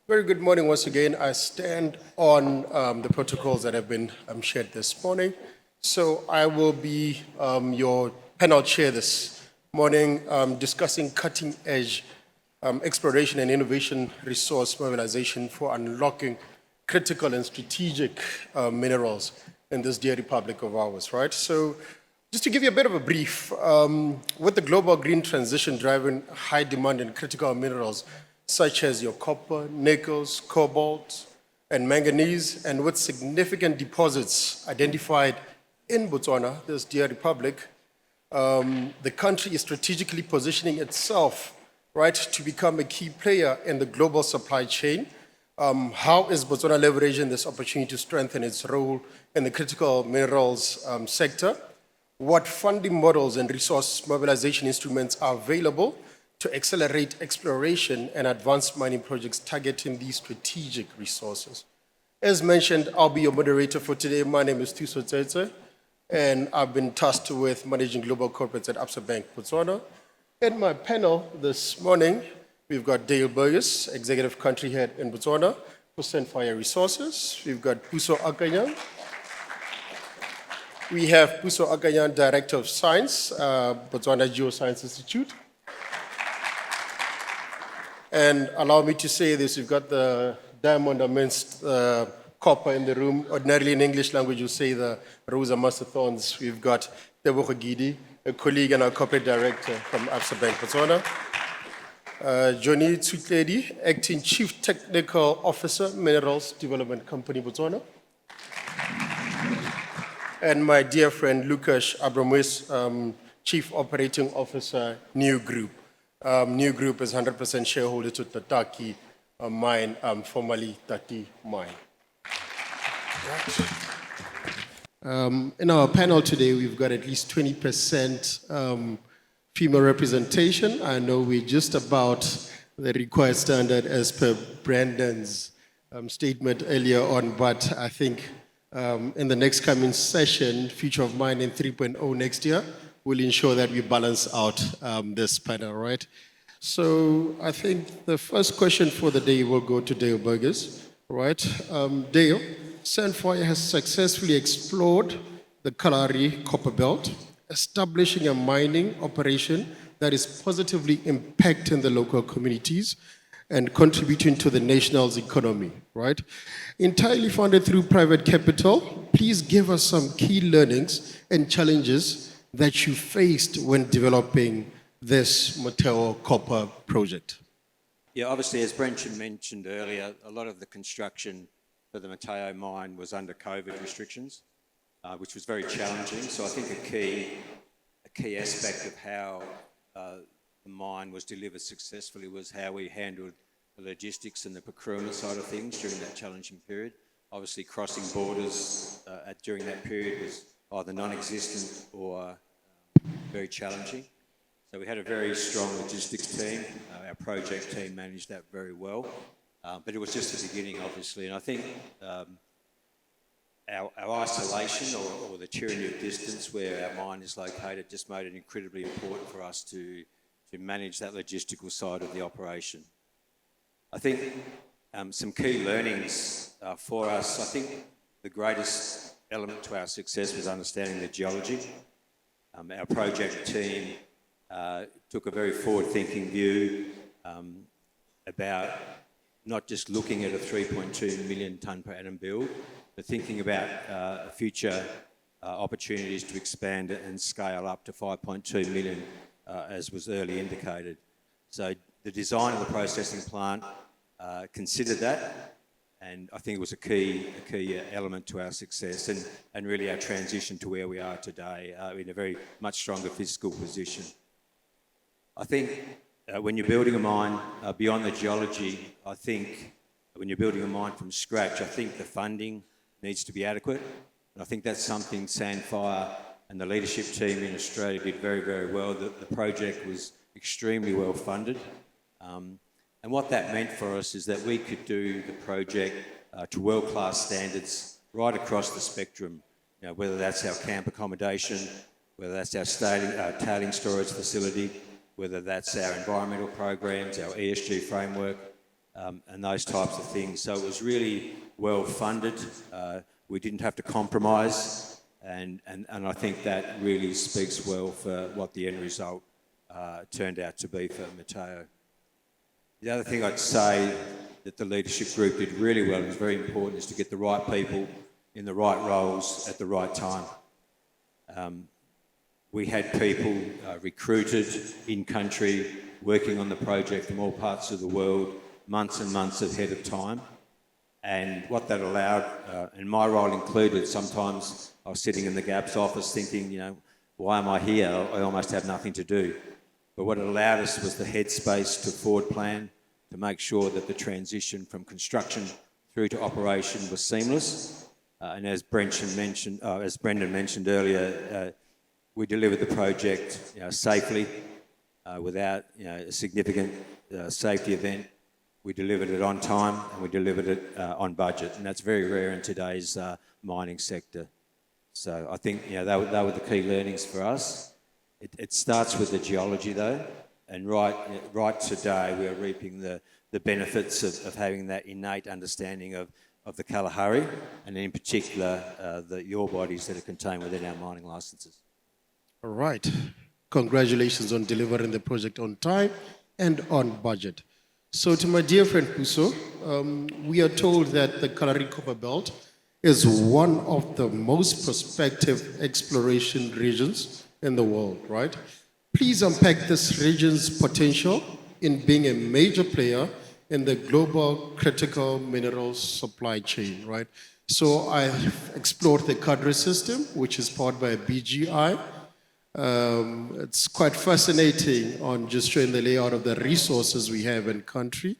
Very good morning once again. I stand on the protocols that have been shared this morning. So I will be your panel chair this morning discussing cutting-edge exploration and innovation resource mobilization for unlocking critical and strategic minerals in this dear republic of ours, right? So just to give you a bit of a brief, with the global green transition driving high demand in critical minerals, such as your copper, nickels, cobalt, and manganese, and with significant deposits identified in Botswana, this dear republic, the country is strategically positioning itself, right, to become a key player in the global supply chain. How is Botswana leveraging this opportunity to strengthen its role in the critical minerals sector? What funding models and resource mobilization instruments are available to accelerate exploration and advanced mining projects targeting these strategic resources? As mentioned, I'll be your moderator for today. My name is Thuso Tseetse, and I've been tasked with managing global corporates at Absa Bank, Botswana. In my panel this morning, we've got Burgess, Executive Country Head in Botswana for Sandfire Resources. We've got Puso Akanyang. We have Puso Akanyang, Director of Science, Botswana Geoscience Institute. And allow me to say this, we've got the diamond amidst copper in the room. Ordinarily in English language, you say the rose amongst the thorns. We've got Tebogo Giddie, a colleague and our corporate director from Absa Bank, Botswana. Johnny Tsutledi, Acting Chief Technical Officer, Minerals Development Company, Botswana. And my dear friend Lucas Abramwis, Chief Operating Officer, New Group. New Group is 100% shareholder to the Tati mine, formerly Tati mine. In our panel today, we've got at least 20% female representation. I know we're just about the required standard as per Brandon's statement earlier on, but I think in the next coming session, Future of Mining 3.0 next year, will ensure that we balance out this panel, right? So I think the first question for the day will go to Burgess, right? Dale, Sandfire has successfully explored the Kalahari copper belt, establishing a mining operation that is positively impacting the local communities and contributing to the nation's economy, right? Entirely funded through private capital, please give us some key learnings and challenges that you faced when developing this Motheo copper project. Yeah, obviously, as Brenton mentioned earlier, a lot of the construction for the Motheo mine was under COVID restrictions, which was very challenging. So I think a key aspect of how the mine was delivered successfully was how we handled the logistics and the procurement side of things during that challenging period. Obviously, crossing borders during that period was either non-existent or very challenging. So we had a very strong logistics team. Our project team managed that very well. But it was just the beginning, obviously. And I think our isolation or the tyranny of distance where our mine is located just made it incredibly important for us to manage that logistical side of the operation. I think some key learnings for us, I think the greatest element to our success was understanding the geology. Our project team took a very forward-thinking view about not just looking at a 3.2 million tonne per annum build, but thinking about future opportunities to expand it and scale up to 5.2 million, as was early indicated. So the design of the processing plant considered that, and I think it was a key element to our success and really our transition to where we are today in a very much stronger fiscal position. I think when you're building a mine beyond the geology, I think when you're building a mine from scratch, I think the funding needs to be adequate. And I think that's something Sandfire and the leadership team in Australia did very, very well. The project was extremely well funded. And what that meant for us is that we could do the project to world-class standards right across the spectrum, whether that's our camp accommodation, whether that's our tailing storage facility, whether that's our environmental programs, our ESG framework, and those types of things. So it was really well funded. We didn't have to compromise, and I think that really speaks well for what the end result turned out to be for Mateo. The other thing I'd say that the leadership group did really well, and is very important, is to get the right people in the right roles at the right time. We had people recruited in country, working on the project from all parts of the world, months and months ahead of time. And what that allowed, and my role included, sometimes I was sitting in the GAPS office thinking, you know, why am I here? I almost have nothing to do. But what it allowed us was the headspace to forward plan, to make sure that the transition from construction through to operation was seamless. And as Brendan mentioned earlier, we delivered the project, safely, without, a significant safety event. We delivered it on time and we delivered it on budget, and that's very rare in today's mining sector. So I think they were the key learnings for us. It starts with the geology though, and right today we are reaping the benefits of having that innate understanding of the Kalahari, and in particular the ore bodies that are contained within our mining licences. All right. Congratulations on delivering the project on time and on budget. So to my dear friend Puso, we are told that the Kalahari Copper Belt is one of the most prospective exploration regions in the world, right? Please unpack this region's potential in being a major player in the global critical minerals supply chain, right? So I've explored the cadre system, which is powered by a BGI. It's quite fascinating on just showing the layout of the resources we have in country.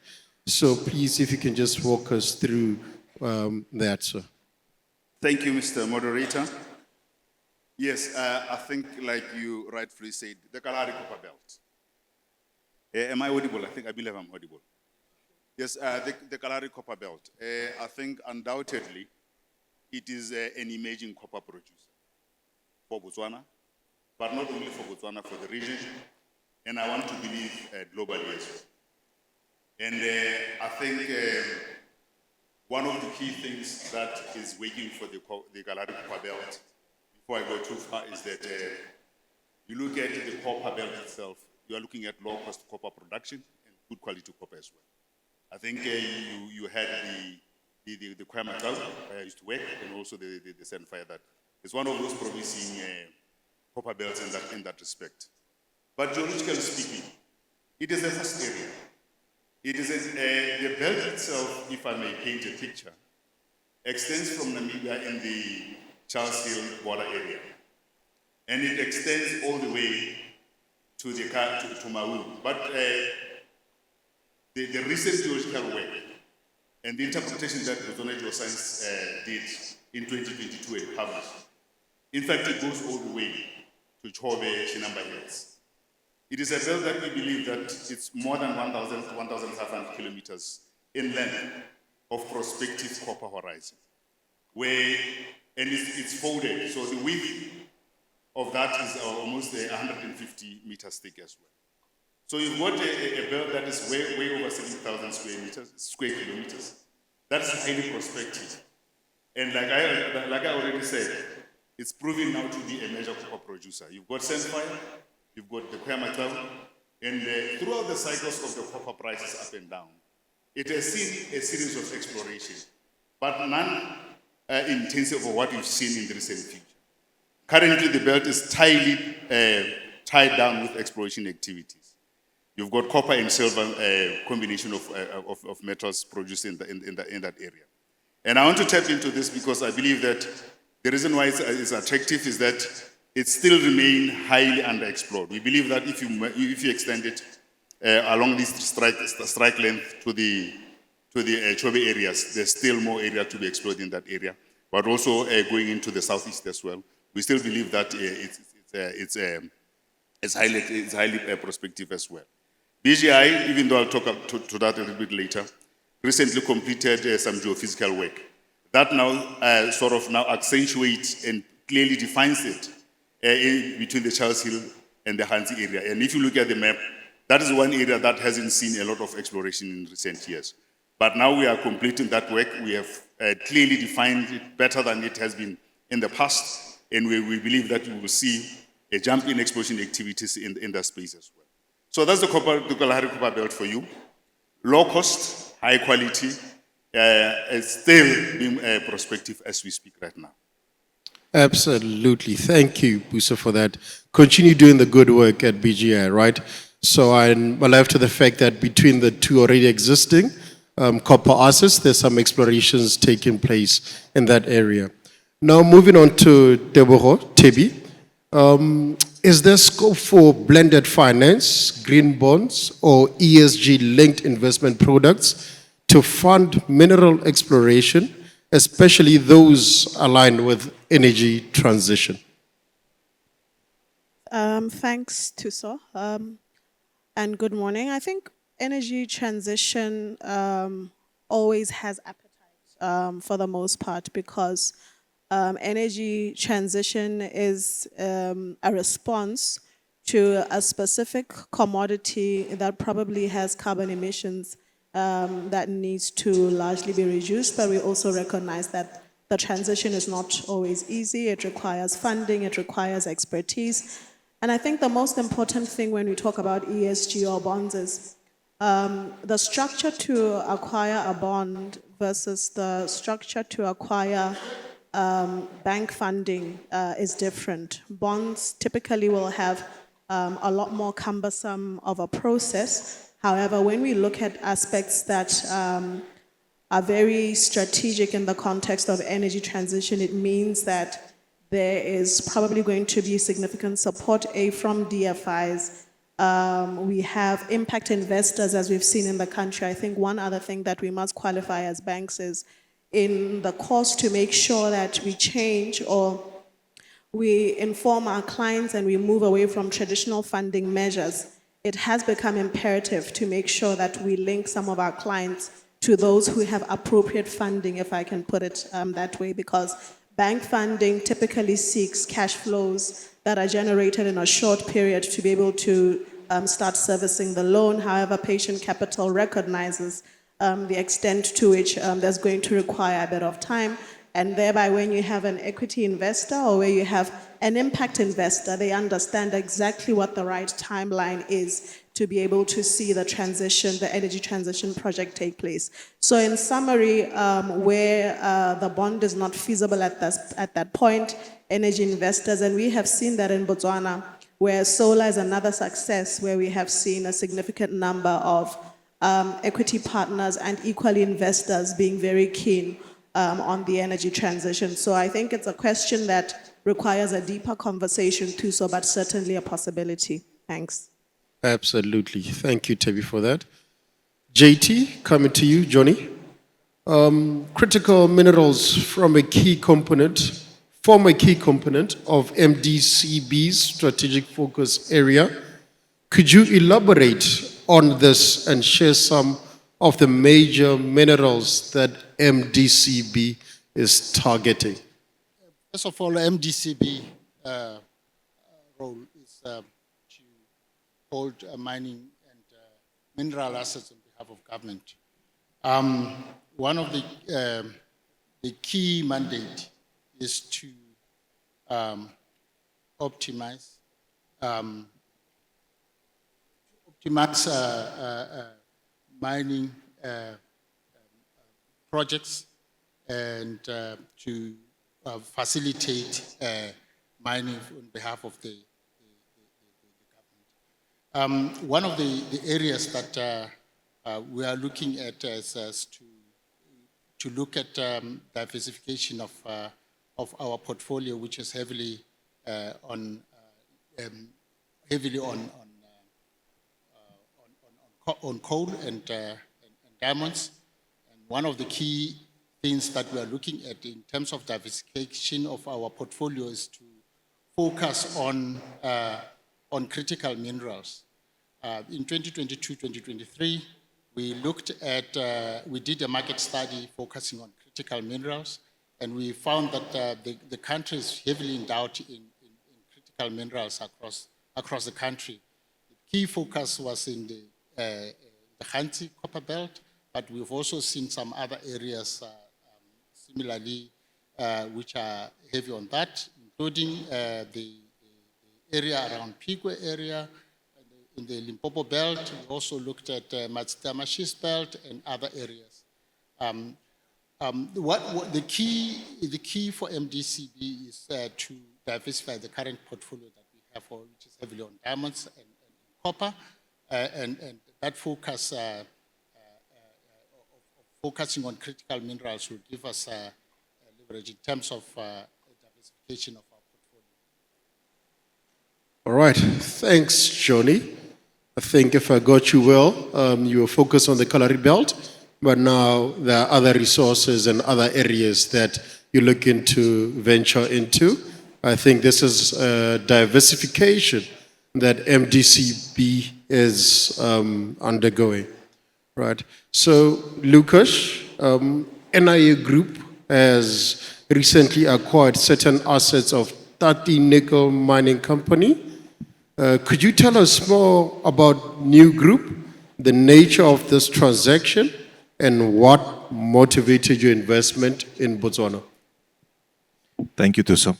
So please, if you can just walk us through that, sir. Thank you, Mr. Moderator. Yes, I think like you rightfully said, the Kalahari Copper Belt. Am I audible? I believe I'm audible. Yes, the Kalahari Copper Belt. I think undoubtedly it is an emerging copper producer for Botswana, but not only for Botswana, for the region, and I want to believe globally as well. And I think one of the key things that is waiting for the Kalahari Copper Belt, before I go too far, is that you look at the copper belt itself, you are looking at low-cost copper production and good quality copper as well. I think you had the Kwamatal, where I used to work, and also the Sandfire, that is one of those promising copper belts in that respect. But geologically speaking, it is a vast area. It is the belt itself, if I may paint a picture, extends from Namibia in the Charles Hill border area. And it extends all the way to Maui. But the recent geological work and the interpretation that Botswana Geoscience did in 2022 and published, in fact, it goes all the way to Chobe, Chinamba Hills. It is a belt that we believe that it's more than 1,000 to 1,500 kilometers in length of prospective copper horizon, and it's folded, so the width of that is almost 150 meters thick as well. So you've got a belt that is way over 7,000 square kilometers. That's highly prospective. And like I already said, it's proving now to be a major copper producer. You've got Sandfire, you've got the Kwamatal, and throughout the cycles of the copper prices up and down, it has seen a series of exploration, but none intensive of what we've seen in the recent future. Currently, the belt is tightly tied down with exploration activities. You've got copper and silver combination of metals produced in that area. And I want to tap into this because I believe that the reason why it's attractive is that it still remains highly underexplored. We believe that if you extend it along this strike length to the Chobe areas, there's still more area to be explored in that area, but also going into the southeast as well. We still believe that it's highly prospective as well. BGI, even though I'll talk to that a little bit later, recently completed some geophysical work that now sort of now accentuates and clearly defines it between the Charles Hill and the Hansi area. And if you look at the map, that is one area that hasn't seen a lot of exploration in recent years. But now we are completing that work. We have clearly defined it better than it has been in the past, and we believe that we will see a jump in exploration activities in that space as well. So that's the Kalahari Copper Belt for you. Low cost, high quality, is still being prospective as we speak right now. Absolutely. Thank you, Puso, for that. Continue doing the good work at BGI, right? So I'm alive to the fact that between the two already existing copper assets, there's some explorations taking place in that area. Now moving on to Tebogo, Tebi. Is there scope for blended finance, green bonds, or ESG-linked investment products to fund mineral exploration, especially those aligned with energy transition? Thanks, Thuso, and good morning. I think energy transition always has appetite for the most part because energy transition is a response to a specific commodity that probably has carbon emissions that needs to largely be reduced, but we also recognize that the transition is not always easy. It requires funding, it requires expertise. And I think the most important thing when we talk about ESG or bonds is the structure to acquire a bond versus the structure to acquire bank funding is different. Bonds typically will have a lot more cumbersome of a process. However, when we look at aspects that are very strategic in the context of energy transition, it means that there is probably going to be significant support from DFIs. We have impact investors, as we've seen in the country. I think one other thing that we must qualify as banks is in the course to make sure that we change or we inform our clients and we move away from traditional funding measures. It has become imperative to make sure that we link some of our clients to those who have appropriate funding, if I can put it that way, because bank funding typically seeks cash flows that are generated in a short period to be able to start servicing the loan. However, patient capital recognizes the extent to which there's going to require a bit of time. And thereby, when you have an equity investor or where you have an impact investor, they understand exactly what the right timeline is to be able to see the transition, the energy transition project take place. So in summary, where the bond is not feasible at that point, energy investors, and we have seen that in Botswana, where solar is another success, where we have seen a significant number of equity partners and equally investors being very keen on the energy transition. So I think it's a question that requires a deeper conversation too, so but certainly a possibility. Thanks. Absolutely. Thank you, Tebi, for that. JT, coming to you, Johnny. Critical minerals form a key component of MDCB's strategic focus area. Could you elaborate on this and share some of the major minerals that MDCB is targeting? First of all, MDCB role is to hold mining and mineral assets on behalf of government. One of the key mandate is to optimize mining projects and to facilitate mining on behalf of the government. One of the areas that we are looking at is to look at diversification of our portfolio, which is heavily on coal and diamonds. And one of the key things that we are looking at in terms of diversification of our portfolio is to focus on critical minerals. In 2022-2023, we looked at, we did a market study focusing on critical minerals, and we found that the country is heavily endowed in critical minerals across the country. The key focus was in the Hansi copper belt, but we've also seen some other areas similarly which are heavy on that, including the area around Pigwe area, in the Limpopo belt. We also looked at Matsitama Schist belt and other areas. What the key for MDCB is to diversify the current portfolio that we have, which is heavily on diamonds and copper, and that focus focusing on critical minerals will give us leverage in terms of diversification of our portfolio. All right, thanks, Johnny. I think if I got you well, you were focused on the Kalahari belt, but now there are other resources and other areas that you're looking to venture into. I think this is a diversification that MDCB is undergoing, right? So, Lucas, NIA Group has recently acquired certain assets of Tati Nickel Mining Company. Could you tell us more about New Group, the nature of this transaction, and what motivated your investment in Botswana? Thank you, Thuso.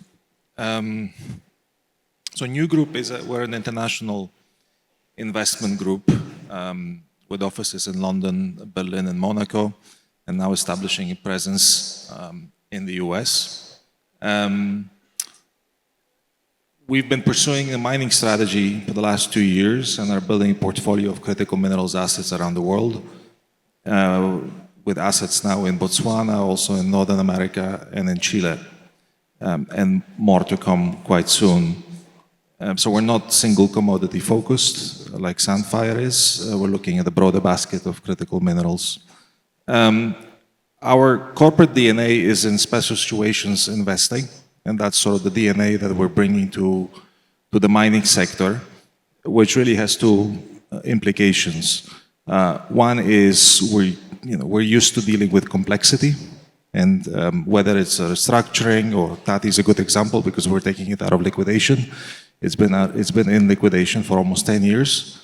So New Group we're an international investment group with offices in London, Berlin, and Monaco, and now establishing a presence in the US. We've been pursuing a mining strategy for the last 2 years and are building a portfolio of critical minerals assets around the world, with assets now in Botswana, also in Northern America, and in Chile, and more to come quite soon. So we're not single commodity focused like Sandfire is. We're looking at a broader basket of critical minerals. Our corporate DNA is in special situations investing, and that's sort of the DNA that we're bringing to the mining sector, which really has two implications. One is we're used to dealing with complexity, and whether it's a restructuring, or Tati is a good example because we're taking it out of liquidation. It's been in liquidation for almost 10 years.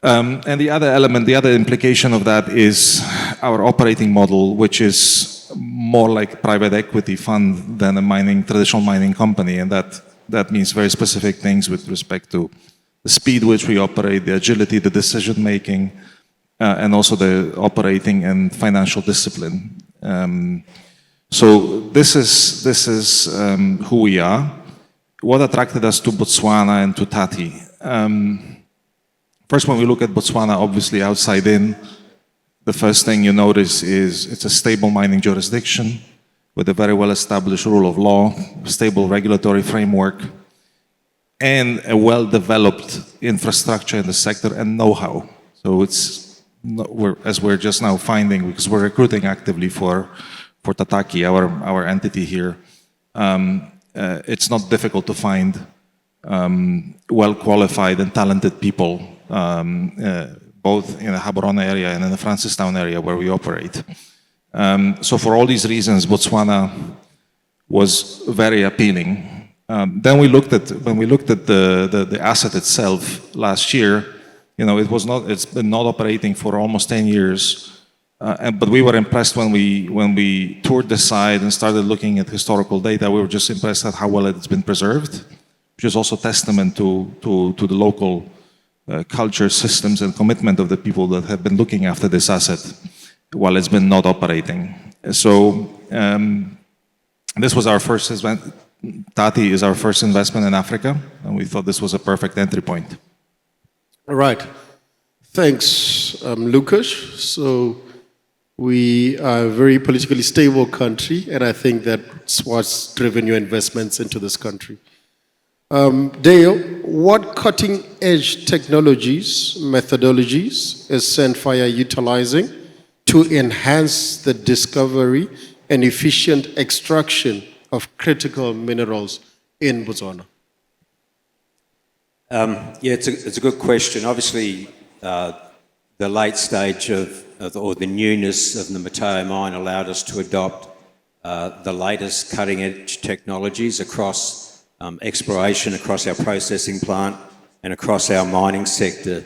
And the other element, the other implication of that is our operating model, which is more like a private equity fund than a traditional mining company. And that means very specific things with respect to the speed which we operate, the agility, the decision making, and also the operating and financial discipline. So this is who we are. What attracted us to Botswana and to Tati? First, when we look at Botswana, obviously outside in, the first thing you notice is it's a stable mining jurisdiction with a very well-established rule of law, stable regulatory framework, and a well-developed infrastructure in the sector and know-how. So as we're just now finding, because we're recruiting actively for Tataki, our entity here, it's not difficult to find well-qualified and talented people, both in the Gaborone area and in the Francistown area where we operate. So for all these reasons, Botswana was very appealing. Then when we looked at the asset itself last year, it's been not operating for almost 10 years. But we were impressed when we toured the site and started looking at historical data. We were just impressed at how well it's been preserved, which is also testament to the local culture, systems, and commitment of the people that have been looking after this asset while it's been not operating. So this was our first investment. Tati is our first investment in Africa, and we thought this was a perfect entry point. All right. Thanks, Lucas. So we are a very politically stable country, and I think that's what's driven your investments into this country. Dale, what cutting-edge technologies, methodologies is Sandfire utilizing to enhance the discovery and efficient extraction of critical minerals in Botswana? Yeah, it's a good question. Obviously, the late stage or the newness of the Mateo mine allowed us to adopt the latest cutting-edge technologies across exploration, across our processing plant, and across our mining sector.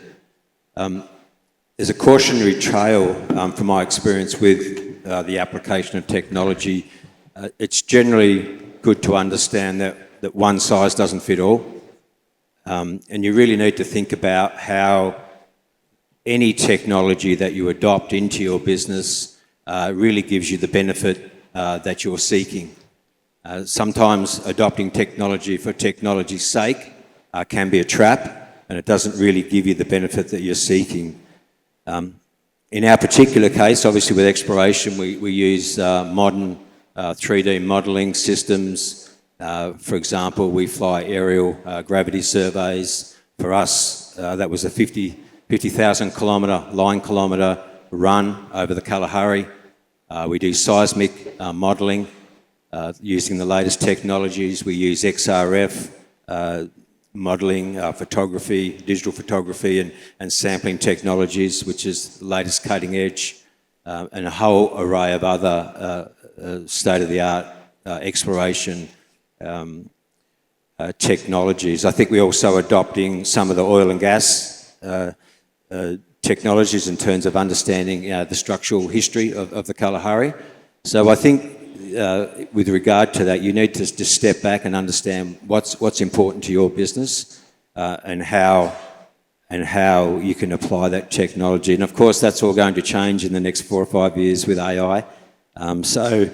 there's a cautionary trail from my experience with the application of technology. It's generally good to understand that one size doesn't fit all. And you really need to think about how any technology that you adopt into your business really gives you the benefit that you're seeking. Sometimes adopting technology for technology's sake can be a trap, and it doesn't really give you the benefit that you're seeking. In our particular case, obviously with exploration, we use modern 3D modelling systems. For example, we fly aerial gravity surveys. For us, that was a 50,000 line kilometre run over the Kalahari. We do seismic modelling using the latest technologies. We use XRF modelling, photography, digital photography and sampling technologies, which is the latest cutting edge, and a whole array of other state-of-the-art exploration technologies. I think we're also adopting some of the oil and gas technologies in terms of understanding the structural history of the Kalahari. So I think with regard to that, you need to just step back and understand what's important to your business and how you can apply that technology. And of course, that's all going to change in the next 4 or 5 years with AI. So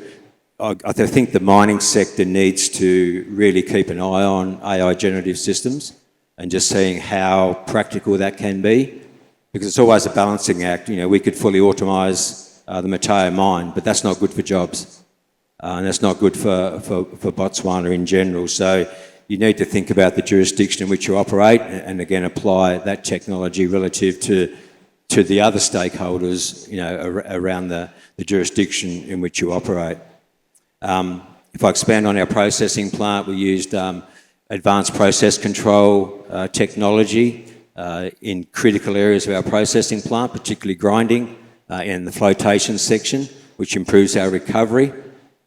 I think the mining sector needs to really keep an eye on AI generative systems and just seeing how practical that can be, because it's always a balancing act. You know, we could fully automise the Mateo mine, but that's not good for jobs. And that's not good for Botswana in general. So you need to think about the jurisdiction in which you operate and again apply that technology relative to the other stakeholders, you know, around the jurisdiction in which you operate. If I expand on our processing plant, we used advanced process control technology in critical areas of our processing plant, particularly grinding and the flotation section, which improves our recovery.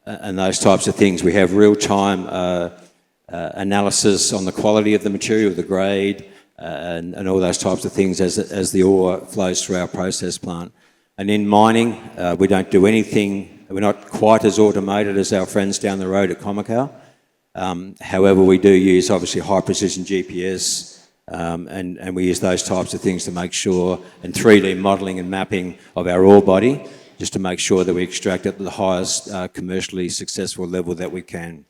And those types of things. We have real-time analysis on the quality of the material, the grade, and all those types of things as the ore flows through our process plant. And in mining, we don't do anything, we're not quite as automated as our friends down the road at Khoemacau. However, we do use obviously high-precision GPS, and we use those types of things to make sure, and 3D modelling and mapping of our ore body, just to make sure that we extract at the highest commercially successful level that we can.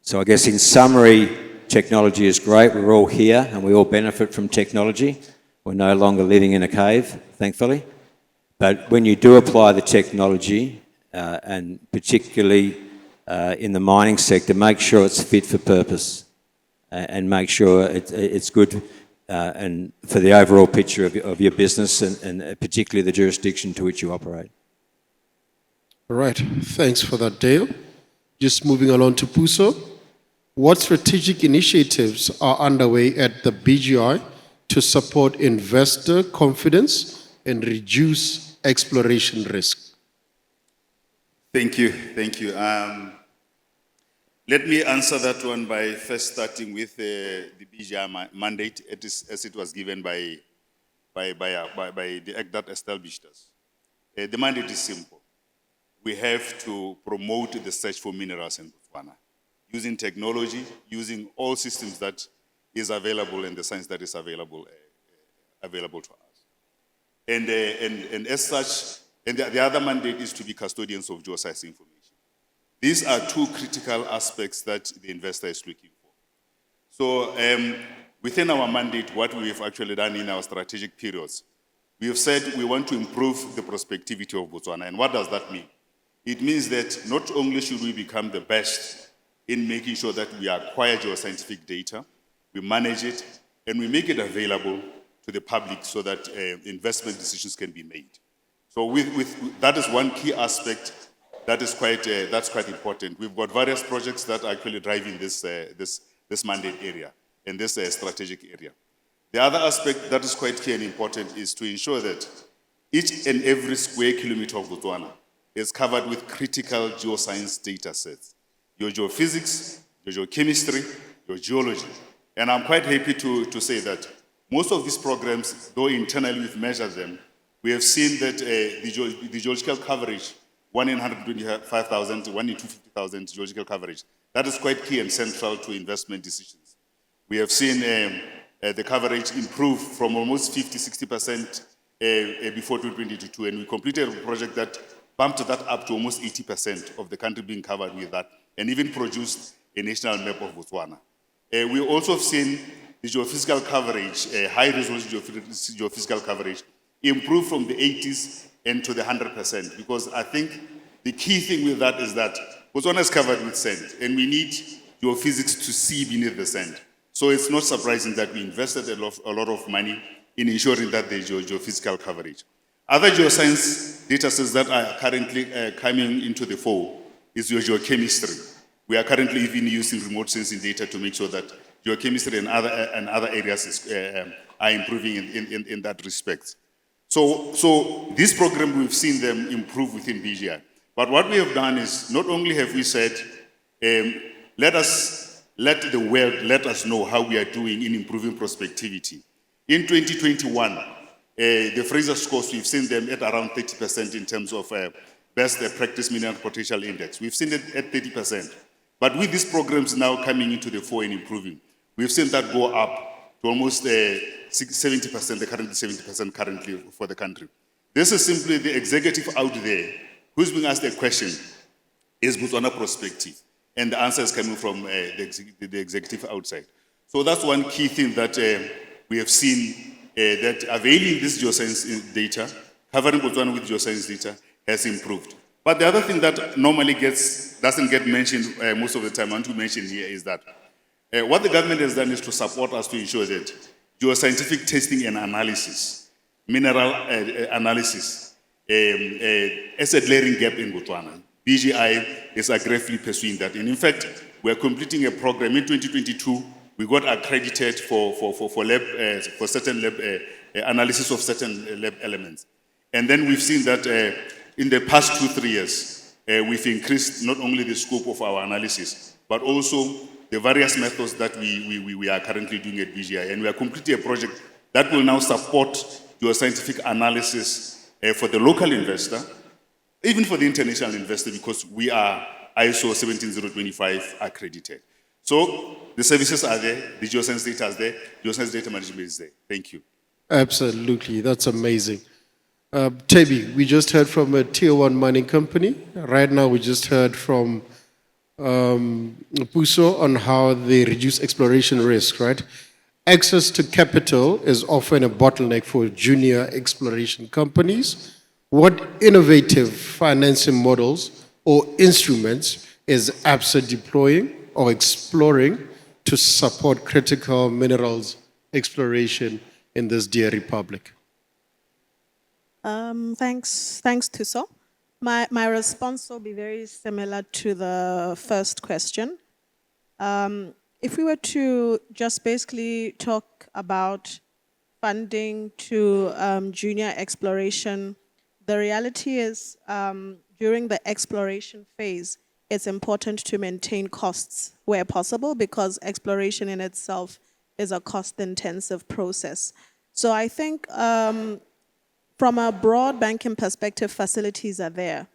So I guess in summary, technology is great. We're all here and we all benefit from technology. We're no longer living in a cave, thankfully. But when you do apply the technology, and particularly in the mining sector, make sure it's fit for purpose and make sure it's good and for the overall picture of your business and particularly the jurisdiction to which you operate. All right, thanks for that, Dale. Just moving along to Puso. What strategic initiatives are underway at the BGI to support investor confidence and reduce exploration risk? Thank you. Let me answer that one by first starting with the BGI mandate as it was given by the act that established us. The mandate is simple. We have to promote the search for minerals in Botswana, using technology, using all systems that is available and the science that is available to us. And as such, and the other mandate is to be custodians of geoscience information. These are two critical aspects that the investor is looking for. So within our mandate, what we have actually done in our strategic periods, we have said we want to improve the prospectivity of Botswana. And what does that mean? It means that not only should we become the best in making sure that we acquire geoscientific data, we manage it, and we make it available to the public so that investment decisions can be made. So that is one key aspect that is that's quite important. We've got various projects that are actually driving this mandate area and this strategic area. The other aspect that is quite key and important is to ensure that each and every square kilometer of Botswana is covered with critical geoscience data sets. Your geophysics, your geochemistry, your geology. And I'm quite happy to say that most of these programs, though internally we've measured them, we have seen that the geological coverage, 1 in 125,000, 1 in 250,000 geological coverage, that is quite key and central to investment decisions. We have seen the coverage improve from almost 50-60% before 2022, and we completed a project that bumped that up to almost 80% of the country being covered with that, and even produced a national map of Botswana. We also have seen the geophysical coverage, high-resolution geophysical coverage, improve from the 80s and to the 100%, because I think the key thing with that is that Botswana is covered with sand, and we need geophysics to see beneath the sand. So it's not surprising that we invested a lot of money in ensuring that there's geophysical coverage. Other geoscience data sets that are currently coming into the fore is your geochemistry. We are currently even using remote sensing data to make sure that geochemistry and other areas are improving in that respect. So this program, we've seen them improve within BGI. But what we have done is, not only have we said, let the world let us know how we are doing in improving prospectivity. In 2021, the Fraser scores, we've seen them at around 30% in terms of best practice mineral potential index. We've seen it at 30%. But with these programs now coming into the fore and improving, we've seen that go up to almost 70%, the current 70% currently for the country. This is simply the executive out there who's being asked a question, is Botswana prospective? And the answer is coming from the executive outside. So that's one key thing that we have seen, that availing this geoscience data, covering Botswana with geoscience data, has improved. But the other thing that normally doesn't get mentioned most of the time, I want to mention here, is that what the government has done is to support us to ensure that geoscientific testing and analysis, mineral analysis, is a glaring gap in Botswana. BGI is aggressively pursuing that. And in fact, we are completing a program in 2022. We got accredited for certain lab analysis of certain lab elements. And then we've seen that in the past 2-3 years, we've increased not only the scope of our analysis, but also the various methods that we are currently doing at BGI. And we are completing a project that will now support geoscientific analysis for the local investor, even for the international investor, because we are ISO 17025 accredited. So the services are there, the geoscience data is there, geoscience data management is there. Thank you. Absolutely, that's amazing. Tebi, we just heard from a tier 1 mining company. Right now, we just heard from Puso on how they reduce exploration risk, right? Access to capital is often a bottleneck for junior exploration companies. What innovative financing models or instruments is Absa deploying or exploring to support critical minerals exploration in this dear republic? Thanks, Thuso. My response will be very similar to the first question. If we were to just basically talk about funding to junior exploration, the reality is during the exploration phase, it's important to maintain costs where possible, because exploration in itself is a cost-intensive process. So I think from a broad banking perspective, facilities are there.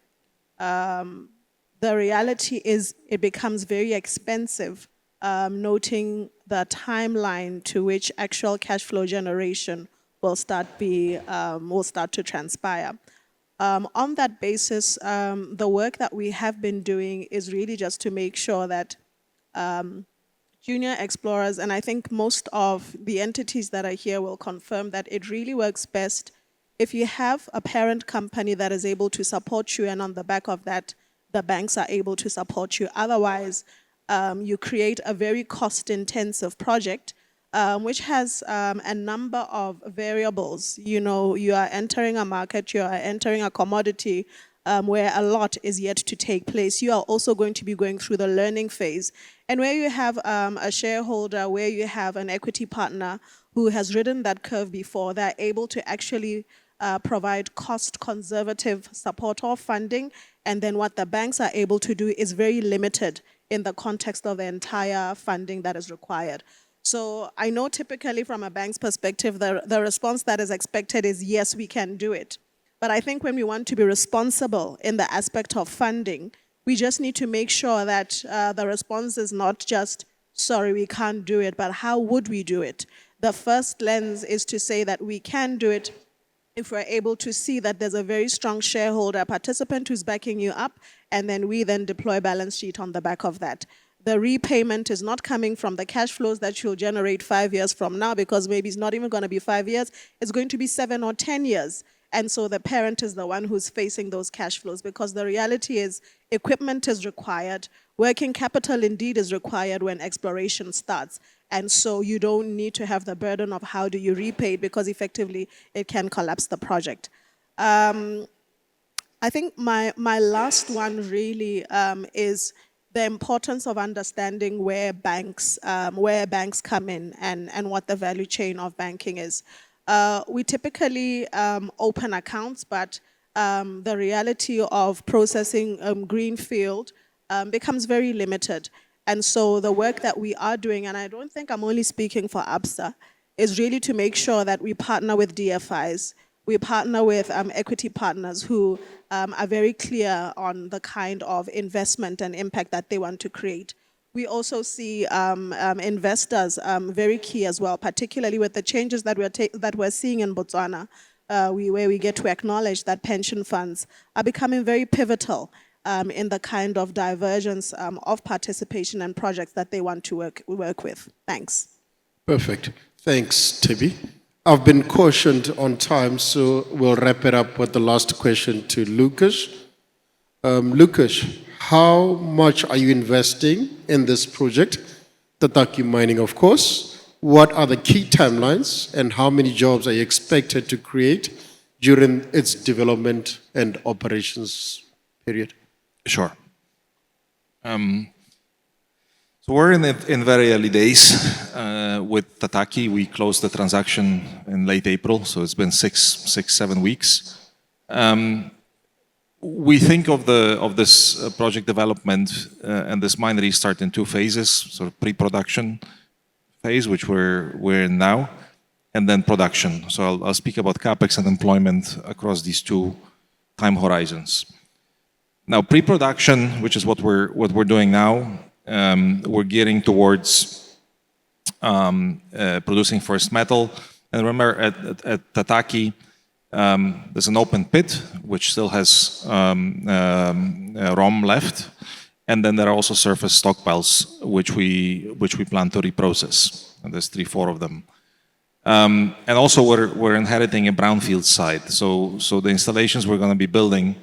The reality is it becomes very expensive, noting the timeline to which actual cash flow generation will start to transpire. On that basis, the work that we have been doing is really just to make sure that junior explorers, and I think most of the entities that are here will confirm that it really works best if you have a parent company that is able to support you, and on the back of that, the banks are able to support you. Otherwise, you create a very cost-intensive project which has a number of variables. You know, you are entering a market, you are entering a commodity where a lot is yet to take place. You are also going to be going through the learning phase. And where you have a shareholder, where you have an equity partner who has ridden that curve before, they're able to actually provide cost-conservative support or funding. And then what the banks are able to do is very limited in the context of the entire funding that is required. So I know typically from a bank's perspective, the response that is expected is, yes, we can do it. But I think when we want to be responsible in the aspect of funding, we just need to make sure that the response is not just, sorry, we can't do it, but how would we do it? The first lens is to say that we can do it if we're able to see that there's a very strong shareholder participant who's backing you up, and then we then deploy balance sheet on the back of that. The repayment is not coming from the cash flows that you'll generate 5 years from now, because maybe it's not even going to be 5 years, it's going to be 7 or 10 years. And so the parent is the one who's facing those cash flows, because the reality is equipment is required, working capital indeed is required when exploration starts. And so you don't need to have the burden of how do you repay, because effectively it can collapse the project. I think my last one really is the importance of understanding where banks come in and what the value chain of banking is. We typically open accounts, but the reality of processing greenfield becomes very limited. And so the work that we are doing, and I don't think I'm only speaking for Absa, is really to make sure that we partner with DFIs, we partner with equity partners who are very clear on the kind of investment and impact that they want to create. We also see investors very key as well, particularly with the changes that we're seeing in Botswana, where we get to acknowledge that pension funds are becoming very pivotal in the kind of divergence of participation and projects that they want to work with. Thanks. Perfect. Thanks, Tibi. I've been cautioned on time, so we'll wrap it up with the last question to Lucas. Lucas, how much are you investing in this project? Thato mining, of course. What are the key timelines, and how many jobs are you expected to create during its development and operations period? Sure. So we're in very early days with Thato. We closed the transaction in late April, so it's been 7 weeks. We think of this project development and this mine restart in 2 phases: sort of pre-production phase, which we're in now, and then production. So I'll speak about capex and employment across these 2 time horizons. Now, pre-production, which is what we're doing now, we're gearing towards producing first metal. And remember, at Thato, there's an open pit which still has ROM left, and then there are also surface stockpiles which we plan to reprocess. And there's 3-4 of them. And also we're inheriting a brownfield site. So the installations we're going to be building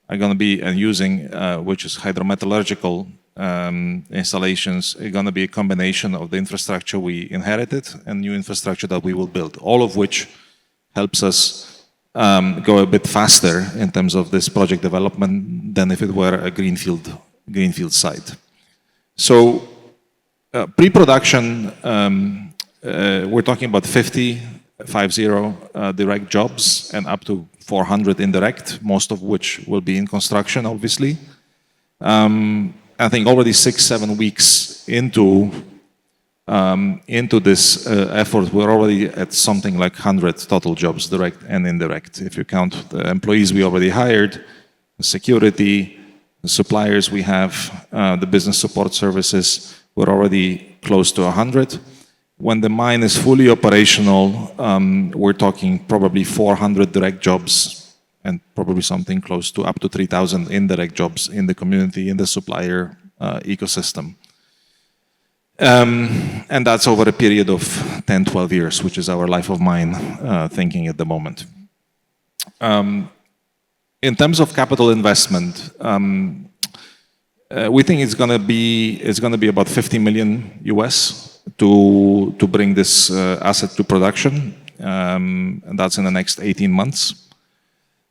are going to be using, which is hydrometallurgical installations, are going to be a combination of the infrastructure we inherited and new infrastructure that we will build, all of which helps us go a bit faster in terms of this project development than if it were a greenfield site. So pre-production, we're talking about 50 direct jobs and up to 400 indirect, most of which will be in construction, obviously. I think already 6-7 weeks into this effort, we're already at something like 100 total jobs, direct and indirect. If you count the employees we already hired, the security, the suppliers we have, the business support services, we're already close to 100. When the mine is fully operational, we're talking probably 400 direct jobs and probably something close to up to 3,000 indirect jobs in the community, in the supplier ecosystem. And that's over a period of 10, 12 years, which is our life of mine thinking at the moment. In terms of capital investment, we think it's going to be about $50 million US to bring this asset to production, and that's in the next 18 months.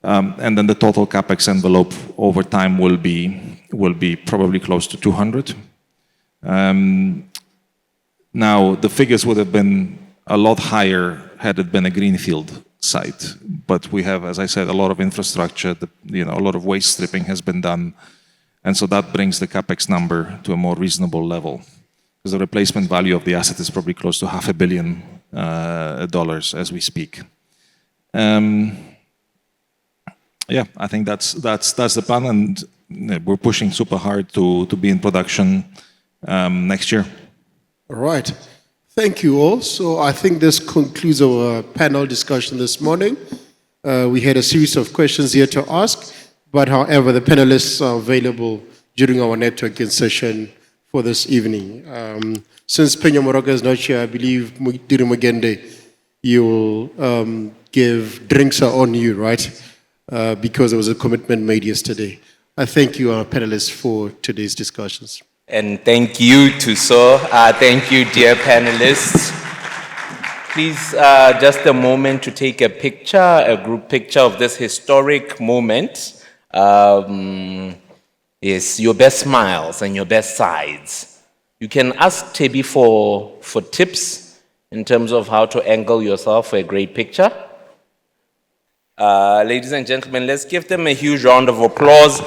And then the total capex envelope over time will be probably close to 200. Now the figures would have been a lot higher had it been a greenfield site, but we have, as I said, a lot of infrastructure. A lot of waste stripping has been done, and so that brings the capex number to a more reasonable level. because the replacement value of the asset is probably close to $500 million as we speak. Yeah, I think that's the plan, and we're pushing super hard to be in production next year. All right. Thank you all. So I think this concludes our panel discussion this morning. We had a series of questions here to ask, but however, the panelists are available during our networking session for this evening. Since Penya Moroka is not here, I believe Diri Mugende, you will give drinks are on you, right? Because there was a commitment made yesterday. I thank you, our panelists, for today's discussions. And thank you, Thuso. Thank you, dear panelists. Please, just a moment to take a picture, a group picture of this historic moment. Yes, your best smiles and your best sides. You can ask Tebi for tips in terms of how to angle yourself for a great picture. Ladies and gentlemen, let's give them a huge round of applause.